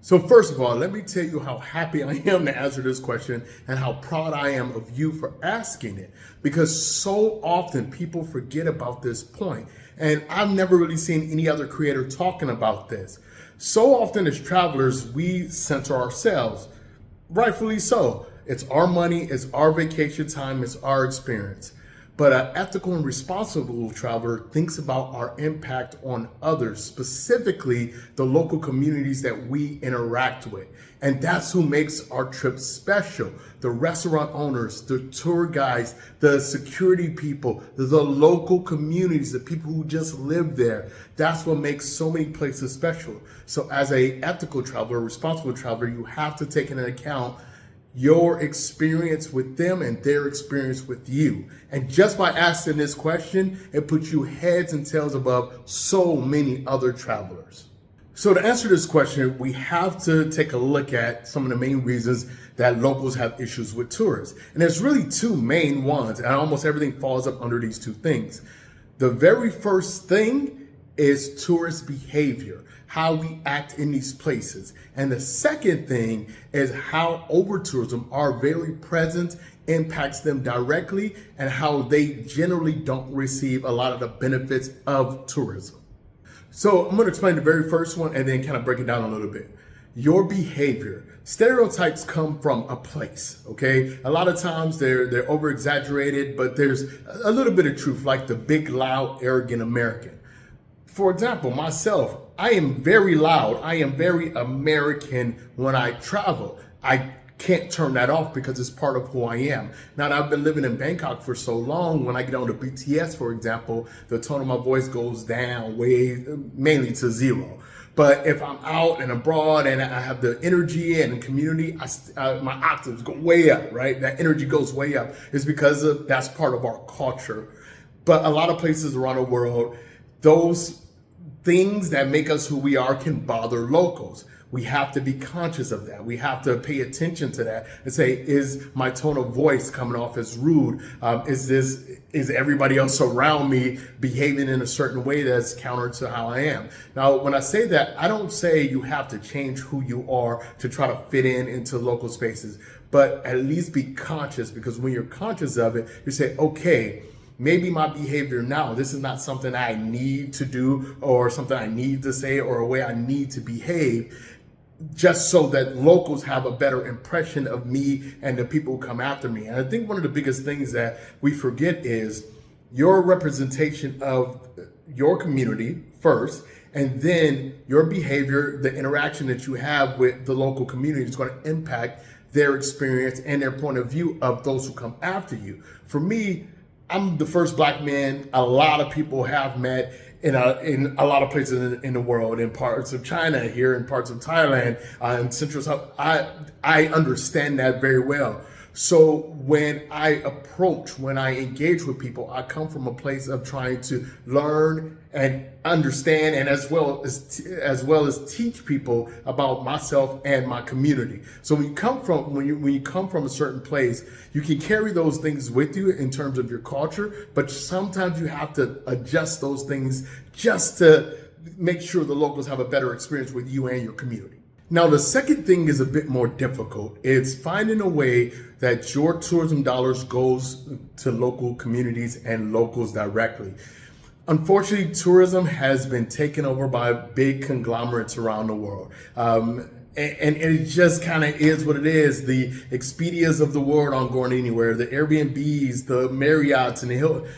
So first of all, let me tell you how happy I am to answer this question and how proud I am of you for asking it, because so often people forget about this point. And I've never really seen any other creator talking about this. So often as travelers, we censor ourselves, rightfully so. It's our money, it's our vacation time, it's our experience. But an ethical and responsible traveler thinks about our impact on others, specifically the local communities that we interact with. And that's who makes our trips special. The restaurant owners, the tour guides, the security people, the local communities, the people who just live there. That's what makes so many places special. So as a ethical traveler, responsible traveler, you have to take into account your experience with them and their experience with you. And just by asking this question, it puts you heads and tails above so many other travelers. So to answer this question, we have to take a look at some of the main reasons that locals have issues with tourists. And there's really two main ones, and almost everything falls up under these two things. The very first thing is tourist behavior, how we act in these places. And the second thing is how over-tourism, our very presence, impacts them directly and how they generally don't receive a lot of the benefits of tourism. So I'm going to explain the very first one and then kind of break it down a little bit. Your behavior. Stereotypes come from a place, okay? A lot of times they're over-exaggerated, but there's a little bit of truth, like the big, loud, arrogant American. For example, myself, I am very loud. I am very American when I travel. I can't turn that off because it's part of who I am. Now that I've been living in Bangkok for so long, when I get on the BTS, for example, the tone of my voice goes down mainly to zero. But if I'm out and abroad and I have the energy and community, my octaves go way up, right? That energy goes way up. It's because that's part of our culture. But a lot of places around the world, those things that make us who we are can bother locals. We have to be conscious of that. We have to pay attention to that and say, is my tone of voice coming off as rude? Is everybody else around me behaving in a certain way that's counter to how I am? Now, when I say that, I don't say you have to change who you are to try to fit into local spaces, but at least be conscious, because when you're conscious of it, you say, okay, maybe my behavior now, this is not something I need to do or something I need to say or a way I need to behave, just so that locals have a better impression of me and the people who come after me. And I think one of the biggest things that we forget is your representation of your community first, and then your behavior, the interaction that you have with the local community is going to impact their experience and their point of view of those who come after you. For me, I'm the first Black man a lot of people have met in a lot of places in the world, in parts of China, here in parts of Thailand, in Central South. I understand that very well. So when I engage with people, I come from a place of trying to learn and understand, and as well as teach people about myself and my community. So when you come from a certain place, you can carry those things with you in terms of your culture, but sometimes you have to adjust those things just to make sure the locals have a better experience with you and your community. Now, the second thing is a bit more difficult. It's finding a way that your tourism dollars goes to local communities and locals directly. Unfortunately, tourism has been taken over by big conglomerates around the world. And it just kind of is what it is. The Expedias of the world aren't going anywhere. The Airbnbs, the Marriotts, and the Hilton.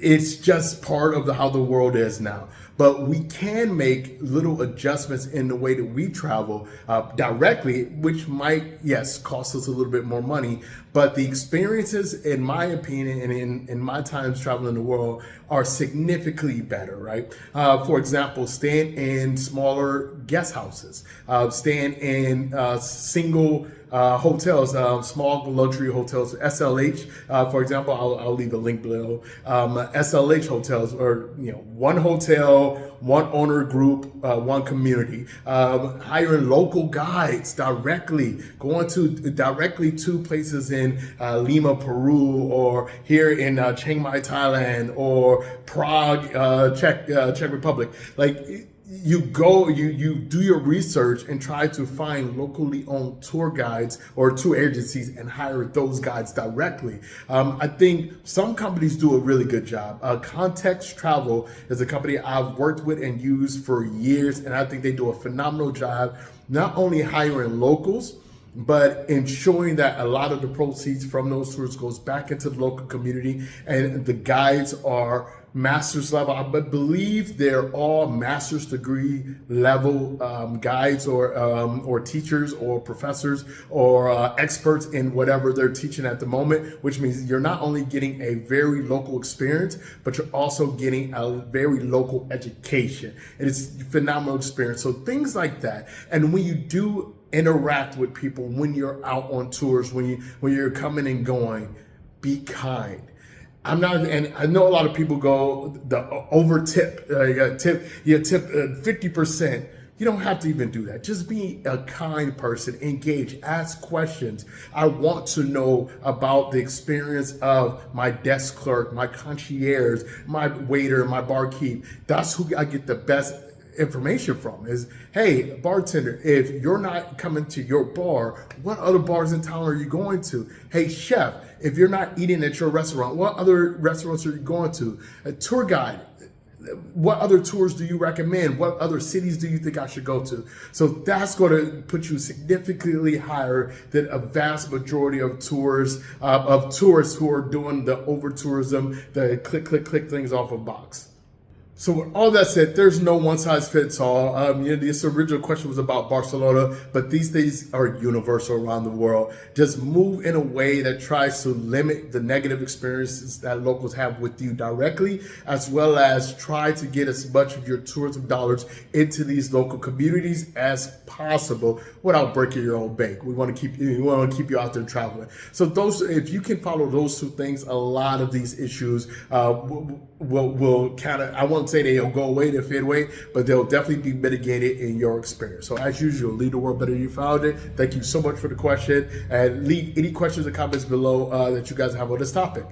It's just part of how the world is now. But we can make little adjustments in the way that we travel directly, which might, yes, cost us a little bit more money. But the experiences, in my opinion, and in my times traveling the world, are significantly better, right? For example, staying in smaller guest houses, staying in single hotels, small luxury hotels, SLH, for example, I'll leave a link below. SLH hotels, or one hotel, one owner group, one community. Hiring local guides directly, going directly to places in Lima, Peru, or here in Chiang Mai, Thailand, or Prague, Czech Republic. Like, you do your research and try to find locally owned tour guides or tour agencies and hire those guides directly. I think some companies do a really good job. Context Travel is a company I've worked with and used for years, and I think they do a phenomenal job not only hiring locals, but ensuring that a lot of the proceeds from those tours goes back into the local community, and the guides are master's level. I believe they're all master's degree level guides or teachers or professors or experts in whatever they're teaching at the moment, which means you're not only getting a very local experience, but you're also getting a very local education. And it's a phenomenal experience. So things like that. And when you do interact with people, when you're out on tours, when you're coming and going, be kind. I'm not, and I know a lot of people go the over tip. You tip 50%. You don't have to even do that. Just be a kind person, engage, ask questions. I want to know about the experience of my desk clerk, my concierge, my waiter, my barkeep. That's who I get the best information from. Is, hey, bartender, if you're not coming to your bar, what other bars in town are you going to? Hey, chef, if you're not eating at your restaurant, what other restaurants are you going to? A tour guide, what other tours do you recommend? What other cities do you think I should go to? So that's going to put you significantly higher than a vast majority of tourists who are doing the over tourism, the click things off a box. So with all that said, there's no one size fits all. This original question was about Barcelona, but these things are universal around the world. Just move in a way that tries to limit the negative experiences that locals have with you directly, as well as try to get as much of your tourism dollars into these local communities as possible without breaking your own bank. We want to keep you out there traveling. So if you can follow those two things, a lot of these issues will kind of, I won't say they'll go away, they'll fade away, but they'll definitely be mitigated in your experience. So as usual, leave the world better than you found it. Thank you so much for the question, and leave any questions or comments below that you guys have on this topic.